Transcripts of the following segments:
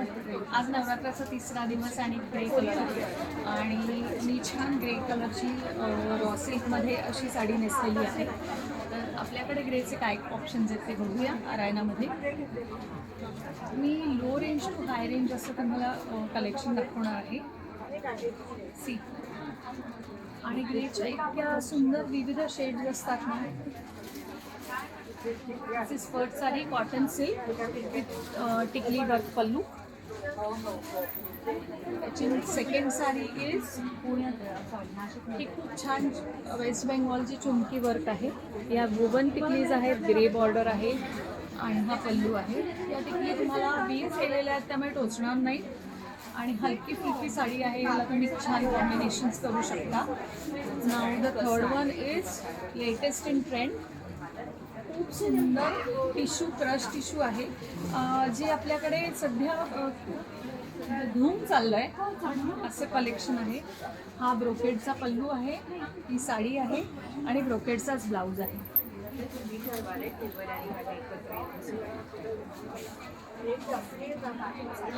आज नवरात्राचा तिसरा दिवस आणि ग्रे कलर आहे आणि मी छान ग्रे कलरची रॉ सिल्कमध्ये अशी साडी नेसलेली आहे. तर आपल्याकडे ग्रेचे काय ऑप्शन्स आहेत ते बघूया आरायनामध्ये. मी low range to high range असं तुम्हाला कलेक्शन दाखवणार आहे. सी आणि ग्रेच्या इतक्या सुंदर विविध शेड्स असतात ना. This is first sari cotton silk with tikli work pallu. त्याची सेकंड साडी इज ही खूप छान वेस्ट बेंगॉलची चुमकी वर्क आहे. या वुवन टिकलीज आहेत, ग्रे बॉर्डर आहे आणि हा पल्लू आहे. या टिकली तुम्हाला वीव केलेल्या आहेत त्यामुळे टोचणार नाही आणि हलकी फुलकी साडी आहे. याला तुम्ही छान कॉम्बिनेशन्स करू शकता. नाव the third one is latest in trend. खूप सुंदर टिश्यू क्रश टिश्यू आहे जे आपल्याकडे सध्या धूम चाललं आहे असं कलेक्शन आहे. हा ब्रोकेडचा पल्लू आहे, ही साडी आहे आणि ब्रोकेडचाच ब्लाऊज आहे.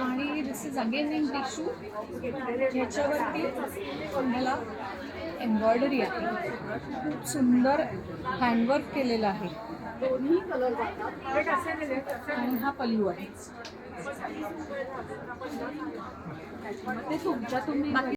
आणि दिस इज अगेन इन टिश्यू. ह्याच्यावरती तुम्हाला एम्ब्रॉयडरी आहे. खूप सुंदर हँडवर्क केलेलं आहे आणि हा पल्लू आहे. ते तुमच्या तुम्ही